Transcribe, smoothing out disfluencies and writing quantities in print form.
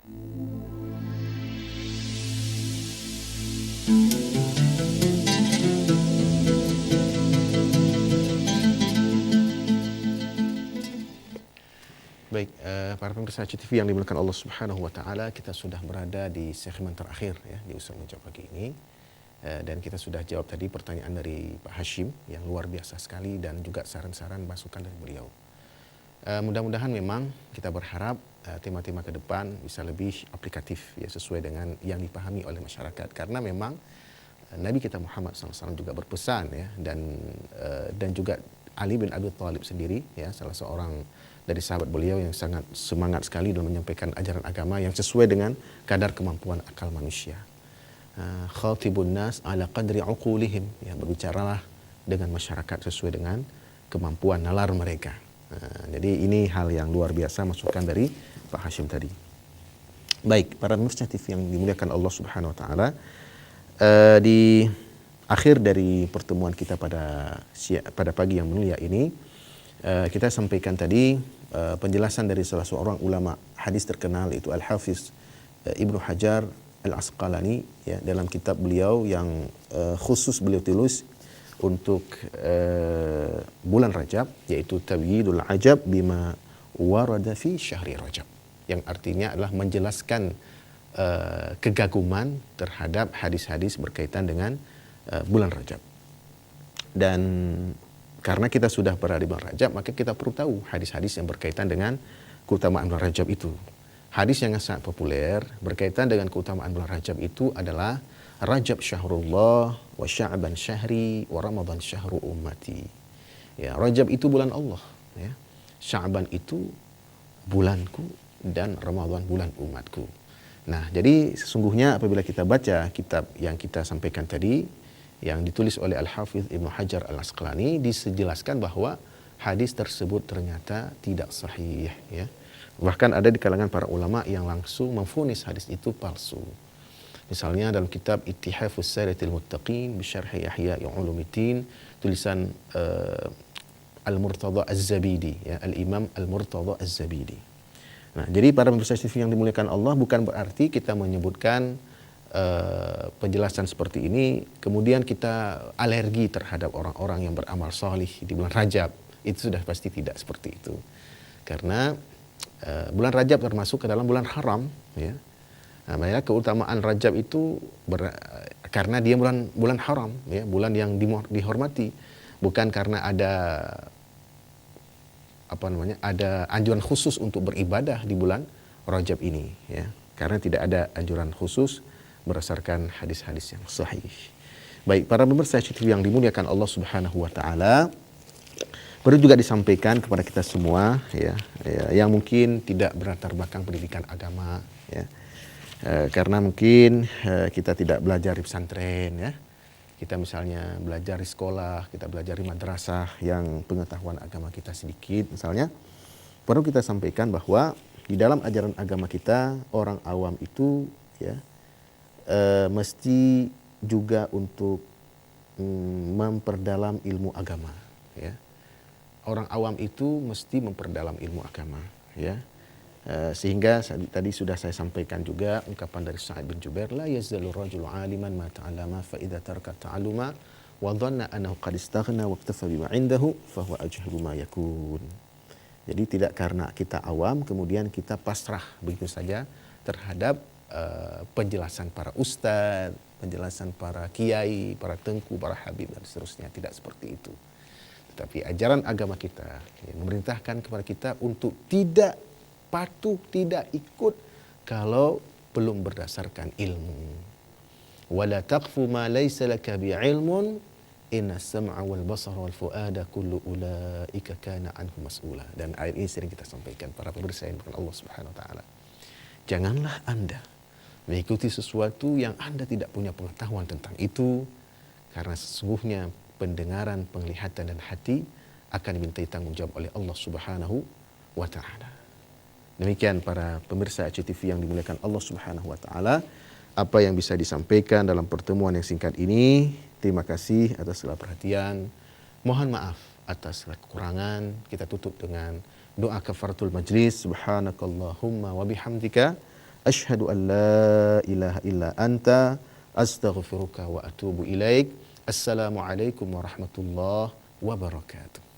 Baik, para pemirsa CTV yang dimuliakan Allah Subhanahu wa taala, kita sudah berada di segmen terakhir ya di Ustaz Menjawab pagi ini. Dan kita sudah jawab tadi pertanyaan dari Pak Hashim yang luar biasa sekali dan juga saran-saran masukan dari beliau. Mudah-mudahan memang kita berharap tema-tema ke depan bisa lebih aplikatif ya, sesuai dengan yang dipahami oleh masyarakat, karena memang Nabi kita Muhammad SAW juga berpesan ya, dan juga Ali bin Abi Thalib sendiri ya, salah seorang dari sahabat beliau yang sangat semangat sekali dalam menyampaikan ajaran agama yang sesuai dengan kadar kemampuan akal manusia. Khatibun nas ala qadri uqulihim, ya, berbicaralah dengan masyarakat sesuai dengan kemampuan nalar mereka. Jadi ini hal yang luar biasa masukan dari Pak Hashim tadi. Baik, para pemirsa TV yang dimuliakan Allah Subhanahu wa taala, di akhir dari pertemuan kita pada pagi yang mulia ini, kita sampaikan tadi penjelasan dari salah seorang ulama hadis terkenal, yaitu Al-Hafiz Ibnu Hajar Al-Asqalani ya, dalam kitab beliau yang khusus beliau tulis untuk bulan Rajab, yaitu Tabyidul Ajab bima warada fi syahri Rajab, yang artinya adalah menjelaskan kegaguman terhadap hadis-hadis berkaitan dengan bulan Rajab. Dan karena kita sudah berada di bulan Rajab, maka kita perlu tahu hadis-hadis yang berkaitan dengan keutamaan bulan Rajab itu. Hadis yang sangat populer berkaitan dengan keutamaan bulan Rajab itu adalah Rajab syahrullah wa Sya'ban syahri wa Ramadan syahru ummati. Ya, Rajab itu bulan Allah, ya. Sya'ban itu bulanku dan Ramadan bulan umatku. Nah, jadi sesungguhnya apabila kita baca kitab yang kita sampaikan tadi, yang ditulis oleh Al-Hafiz Ibnu Hajar Al-Asqalani, dijelaskan bahwa hadis tersebut ternyata tidak sahih ya. Bahkan ada di kalangan para ulama yang langsung memvonis hadis itu palsu. Misalnya dalam kitab Ittihafus Siratil Muttaqin bi Syarh Ihya Ulumuddin, tulisan Al-Murtada Az-Zabidi ya, Al-Imam Al-Murtada Az-Zabidi. Nah, jadi para pemirsa TV yang dimuliakan Allah, bukan berarti kita menyebutkan penjelasan seperti ini kemudian kita alergi terhadap orang-orang yang beramal salih di bulan Rajab. Itu sudah pasti tidak seperti itu, karena bulan Rajab termasuk ke dalam bulan haram ya. Nah, makanya keutamaan Rajab itu karena dia bulan haram ya, bulan yang dihormati, bukan karena ada ada anjuran khusus untuk beribadah di bulan Rajab ini ya, karena tidak ada anjuran khusus berdasarkan hadis-hadis yang sahih. Baik, para pemirsa TV yang dimuliakan Allah Subhanahu wa taala, perlu juga disampaikan kepada kita semua ya, yang mungkin tidak berlatar belakang pendidikan agama ya. Karena mungkin kita tidak belajar di pesantren ya. Kita misalnya belajar di sekolah, kita belajar di madrasah yang pengetahuan agama kita sedikit misalnya. Perlu kita sampaikan bahwa di dalam ajaran agama kita, orang awam itu ya mesti juga untuk memperdalam ilmu agama ya. Orang awam itu mesti memperdalam ilmu agama ya. Sehingga tadi sudah saya sampaikan juga ungkapan dari Sa'id bin Jubair, la yazalu rajulu aliman ma ta'allama fa idza taraka ta'alluma wa dhanna annahu qad istaghna wa iktafa bima 'indahu fa huwa ajhalu ma yakun. Jadi tidak karena kita awam kemudian kita pasrah begitu saja terhadap penjelasan para ustadz, penjelasan para kiai, para tengku, para habib dan seterusnya. Tidak seperti itu. Tetapi ajaran agama kita memerintahkan kepada kita untuk tidak patuh, tidak ikut kalau belum berdasarkan ilmu. Wala taqfu ma laysa laka bi'ilmun inna sam'a wal basara wal fuada kullu ulaika kana anhu mas'ula. Dan ayat ini sering kita sampaikan para pemirsa yang berkenan Allah Subhanahu wa taala. Janganlah Anda mengikuti sesuatu yang Anda tidak punya pengetahuan tentang itu, karena sesungguhnya pendengaran, penglihatan dan hati akan dimintai tanggung jawab oleh Allah Subhanahu wa taala. Demikian para pemirsa CTV yang dimuliakan Allah Subhanahu wa taala, apa yang bisa disampaikan dalam pertemuan yang singkat ini. Terima kasih atas segala perhatian. Mohon maaf atas segala kekurangan. Kita tutup dengan doa kafaratul majlis. Subhanakallahumma wa bihamdika Asyhadu an la ilaha illa anta astaghfiruka wa atubu ilaik. Assalamualaikum warahmatullahi wabarakatuh.